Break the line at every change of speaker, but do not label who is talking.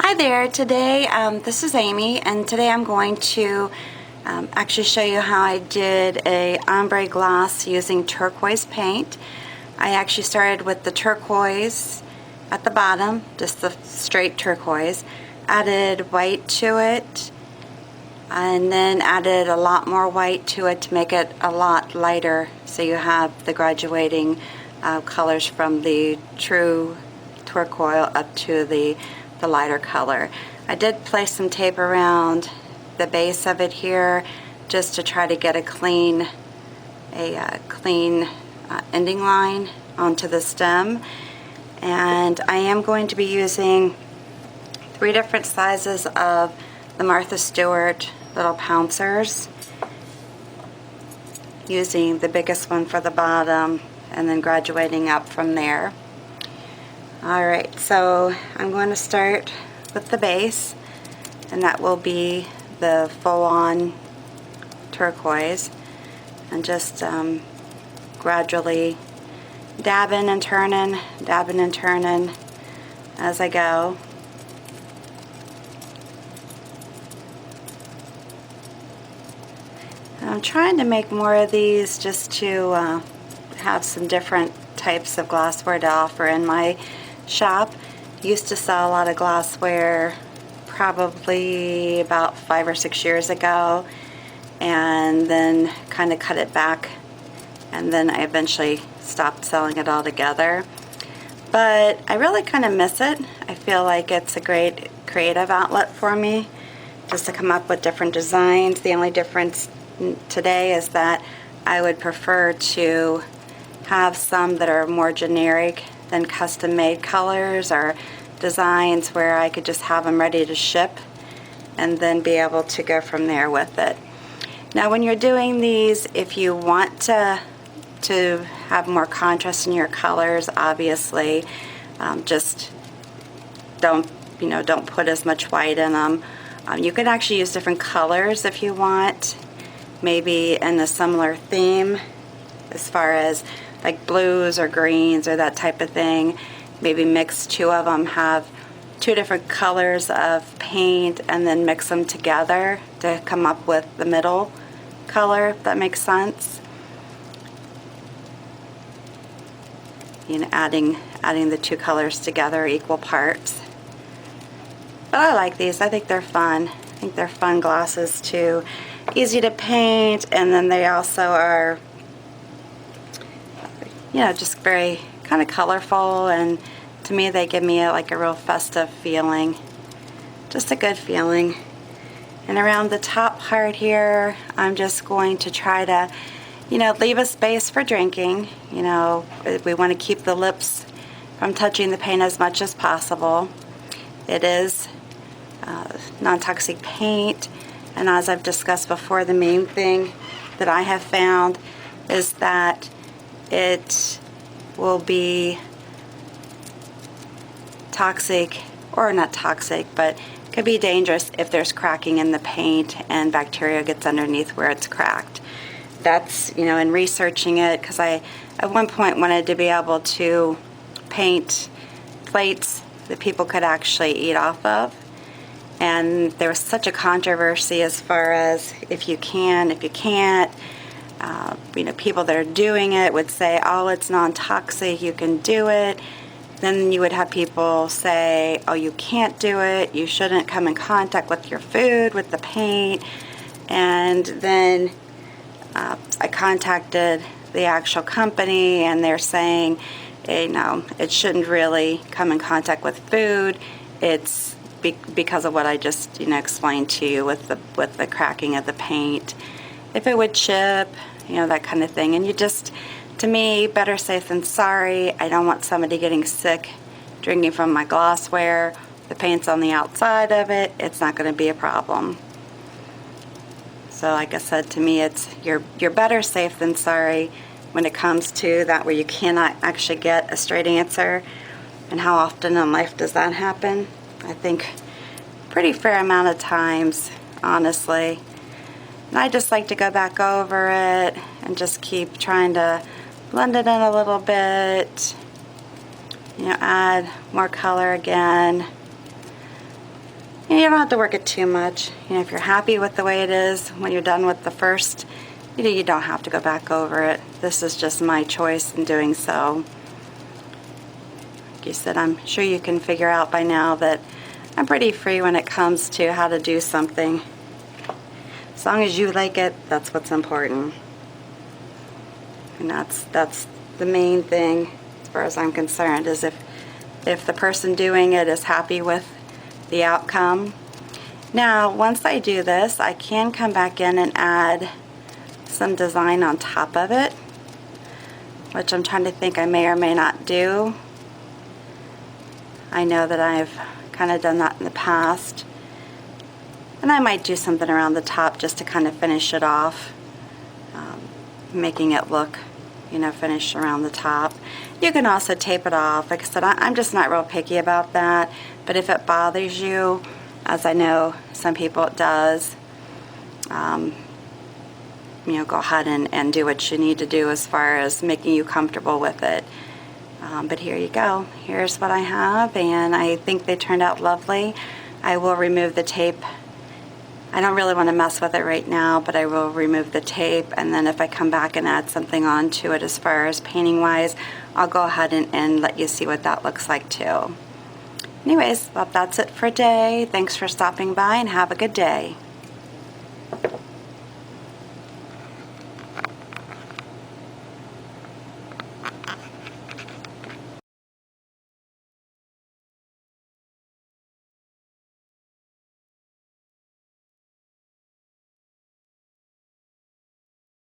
Hi there, today this is Amy, and today I'm going to actually show you how I did a ombre gloss using turquoise paint. I actually started with the turquoise at the bottom, just the straight turquoise, added white to it, and then added a lot more white to it to make it a lot lighter, so you have the graduating colors from the true turquoise up to the lighter color. I did place some tape around the base of it here just to try to get a clean ending line onto the stem, and I am going to be using 3 different sizes of the Martha Stewart little pouncers, using the biggest one for the bottom and then graduating up from there. Alright, so I'm going to start with the base, and that will be the full-on turquoise, and just gradually dabbing and turning as I go. And I'm trying to make more of these just to have some different types of glassware to offer in my shop. Used to sell a lot of glassware probably about 5 or 6 years ago, and then kind of cut it back, and then I eventually stopped selling it altogether. But I really kind of miss it. I feel like it's a great creative outlet for me, just to come up with different designs. The only difference today is that I would prefer to have some that are more generic than custom made colors or designs where I could just have them ready to ship and then be able to go from there with it. Now when you're doing these, if you want to have more contrast in your colors, obviously just don't put as much white in them. You can actually use different colors if you want, maybe in a similar theme as far as like blues or greens or that type of thing. Maybe mix 2 of them, have 2 different colors of paint, and then mix them together to come up with the middle color, if that makes sense. You know, adding the 2 colors together, equal parts. But I like these. I think they're fun. I think they're fun glosses too. Easy to paint, and then they also are, you know, just very kind of colorful, and to me they give me like a real festive feeling, just a good feeling. And around the top part here, I'm just going to try to, you know, leave a space for drinking. You know, we want to keep the lips from touching the paint as much as possible. It is non-toxic paint, and as I've discussed before, the main thing that I have found is that it will be toxic, or not toxic, but could be dangerous if there's cracking in the paint and bacteria gets underneath where it's cracked. That's, you know, in researching it, because I at one point wanted to be able to paint plates that people could actually eat off of, and there was such a controversy as far as if you can, if you can't. You know, people that are doing it would say, oh, it's non-toxic, you can do it. Then you would have people say, oh, you can't do it, you shouldn't come in contact with your food, with the paint. And then I contacted the actual company, and they're saying, hey, no, it shouldn't really come in contact with food. It's because of what I just, you know, explained to you with the cracking of the paint. If it would chip, you know, that kind of thing. And you just, to me, better safe than sorry. I don't want somebody getting sick drinking from my glassware. The paint's on the outside of it. It's not going to be a problem. So like I said, to me, it's you're better safe than sorry when it comes to that, where you cannot actually get a straight answer. And how often in life does that happen? I think pretty fair amount of times, honestly. And I just like to go back over it and just keep trying to blend it in a little bit, you know, add more color again. And you don't have to work it too much. You know, if you're happy with the way it is when you're done with the first, you don't have to go back over it. This is just my choice in doing so. Like you said, I'm sure you can figure out by now that I'm pretty free when it comes to how to do something. As long as you like it, that's what's important. And that's the main thing as far as I'm concerned, is if the person doing it is happy with the outcome. Now, once I do this, I can come back in and add some design on top of it, which I'm trying to think I may or may not do. I know that I've kind of done that in the past. And I might do something around the top just to kind of finish it off, making it look, finished around the top. You can also tape it off. Like I said, I'm just not real picky about that. But if it bothers you, as I know some people it does, go ahead and do what you need to do as far as making you comfortable with it. But here you go. Here's what I have, and I think they turned out lovely. I will remove the tape. I don't really want to mess with it right now, but I will remove the tape, and then if I come back and add something onto it as far as painting wise, I'll go ahead and let you see what that looks like too. Anyways, well, that's it for today. Thanks for stopping by and have a good day.